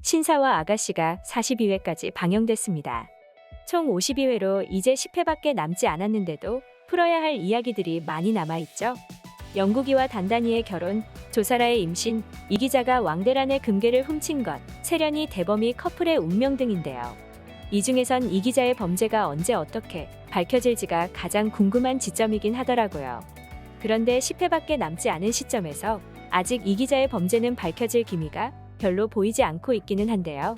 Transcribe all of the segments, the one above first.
신사와 아가씨가 42회까지 방영됐습니다. 총 52회로 이제 10회밖에 남지 않았는데도 풀어야 할 이야기들이 많이 남아있죠. 영국이와 단단이의 결혼, 조사라의 임신, 이기자가 왕대란의 금괴를 훔친 것, 세련이 대범이 커플의 운명 등인데요. 이 중에선 이기자의 범죄가 언제 어떻게 밝혀질지가 가장 궁금한 지점이긴 하더라고요. 그런데 10회밖에 남지 않은 시점에서 아직 이기자의 범죄는 밝혀질 기미가 별로 보이지 않고 있기는 한데요.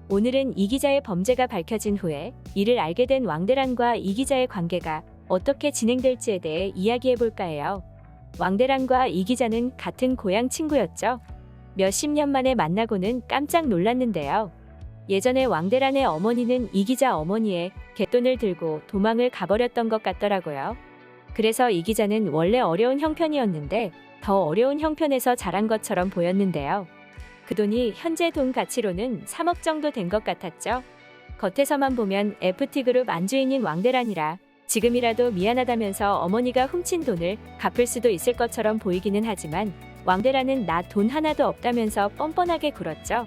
오늘은 이기자의 범죄가 밝혀진 후에 이를 알게 된 왕대란과 이기자의 관계가 어떻게 진행될지에 대해 이야기해볼까 해요. 왕대란과 이기자는 같은 고향 친구였죠. 몇십 년 만에 만나고는 깜짝 놀랐는데요. 예전에 왕대란의 어머니는 이기자 어머니의 갯돈을 들고 도망을 가버렸던 것 같더라고요. 그래서 이기자는 원래 어려운 형편이었는데 더 어려운 형편에서 자란 것처럼 보였는데요. 그 돈이 현재 돈 가치로는 3억 정도 된 것 같았죠. 겉에서만 보면 FT그룹 안주인인 왕대란이라 지금이라도 미안하다면서 어머니가 훔친 돈을 갚을 수도 있을 것처럼 보이기는 하지만 왕대란은 나 돈 하나도 없다면서 뻔뻔하게 굴었죠.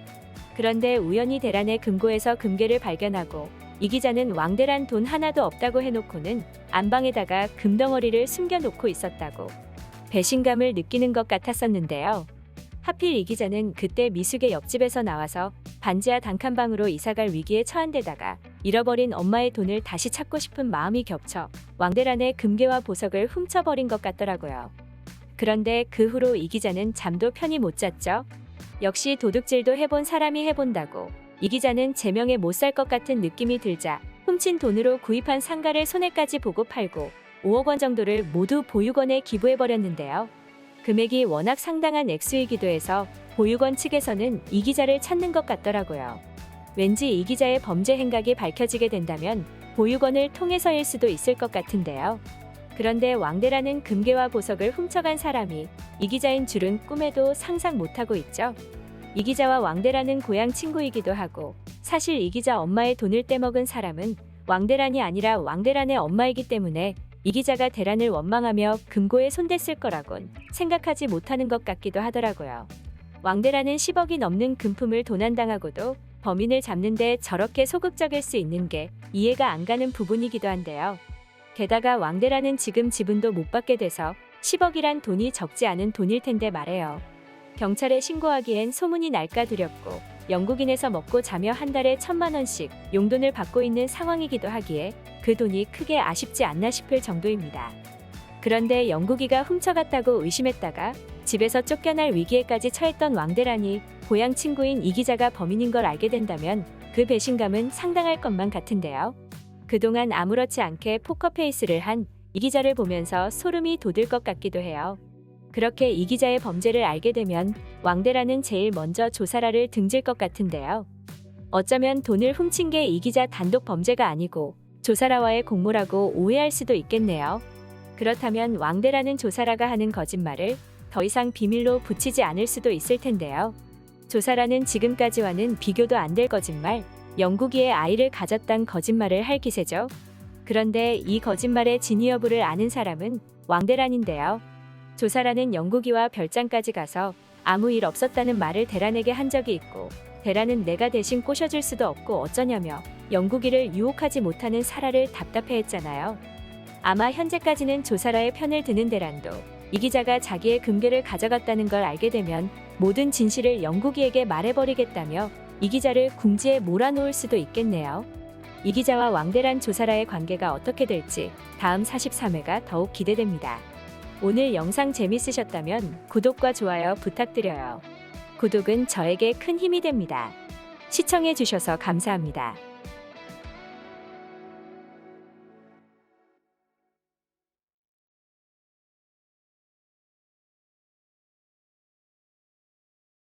그런데 우연히 대란의 금고에서 금괴를 발견하고 이기자는 왕대란 돈 하나도 없다고 해놓고는 안방에다가 금덩어리를 숨겨놓고 있었다고 배신감을 느끼는 것 같았었는데요. 하필 이기자는 그때 미숙의 옆집에서 나와서 반지하 단칸방으로 이사갈 위기에 처한 데다가 잃어버린 엄마의 돈을 다시 찾고 싶은 마음이 겹쳐 왕대란의 금괴와 보석을 훔쳐버린 것 같더라고요. 그런데 그 후로 이기자는 잠도 편히 못 잤죠. 역시 도둑질도 해본 사람이 해본다고 이기자는 제명에 못 살 것 같은 느낌이 들자 훔친 돈으로 구입한 상가를 손해까지 보고 팔고 5억 원 정도를 모두 보육원에 기부해버렸는데요. 금액이 워낙 상당한 액수이기도 해서 보육원 측에서는 이기자를 찾는 것 같더라고요. 왠지 이기자의 범죄 행각이 밝혀지게 된다면 보육원을 통해서일 수도 있을 것 같은데요. 그런데 왕대라는 금괴와 보석을 훔쳐간 사람이 이기자인 줄은 꿈에도 상상 못하고 있죠. 이기자와 왕대라는 고향 친구이기도 하고 사실 이기자 엄마의 돈을 떼먹은 사람은 왕대란이 아니라 왕대란의 엄마이기 때문에 이기자가 대란을 원망하며 금고에 손댔을 거라곤 생각하지 못하는 것 같기도 하더라고요. 왕대란은 10억이 넘는 금품을 도난당하고도 범인을 잡는데 저렇게 소극적일 수 있는 게 이해가 안 가는 부분이기도 한데요. 게다가 왕대란은 지금 지분도 못 받게 돼서 10억이란 돈이 적지 않은 돈일 텐데 말해요. 경찰에 신고하기엔 소문이 날까 두렵고 영국인에서 먹고 자며 한 달에 1,000만 원씩 용돈을 받고 있는 상황이기도 하기에 그 돈이 크게 아쉽지 않나 싶을 정도입니다. 그런데 영국이가 훔쳐갔다고 의심했다가 집에서 쫓겨날 위기에까지 처했던 왕대란이 고향 친구인 이기자가 범인인 걸 알게 된다면 그 배신감은 상당할 것만 같은데요. 그동안 아무렇지 않게 포커페이스를 한 이기자를 보면서 소름이 돋을 것 같기도 해요. 그렇게 이기자의 범죄를 알게 되면 왕대란은 제일 먼저 조사라를 등질 것 같은데요. 어쩌면 돈을 훔친 게 이기자 단독 범죄가 아니고 조사라와의 공모라고 오해할 수도 있겠네요. 그렇다면 왕대란은 조사라가 하는 거짓말을 더 이상 비밀로 붙이지 않을 수도 있을 텐데요. 조사라는 지금까지와는 비교도 안 될 거짓말, 영국이의 아이를 가졌단 거짓말을 할 기세죠. 그런데 이 거짓말의 진위 여부를 아는 사람은 왕대란인데요. 조사라는 영국이와 별장까지 가서 아무 일 없었다는 말을 대란에게 한 적이 있고 대란은 내가 대신 꼬셔줄 수도 없고 어쩌냐며 영국이를 유혹하지 못하는 사라를 답답해했잖아요. 아마 현재까지는 조사라의 편을 드는 대란도 이기자가 자기의 금괴를 가져갔다는 걸 알게 되면 모든 진실을 영국이에게 말해버리겠다며 이기자를 궁지에 몰아놓을 수도 있겠네요. 이기자와 왕대란 조사라의 관계가 어떻게 될지 다음 43회가 더욱 기대됩니다. 오늘 영상 재밌으셨다면 구독과 좋아요 부탁드려요. 구독은 저에게 큰 힘이 됩니다. 시청해주셔서 감사합니다.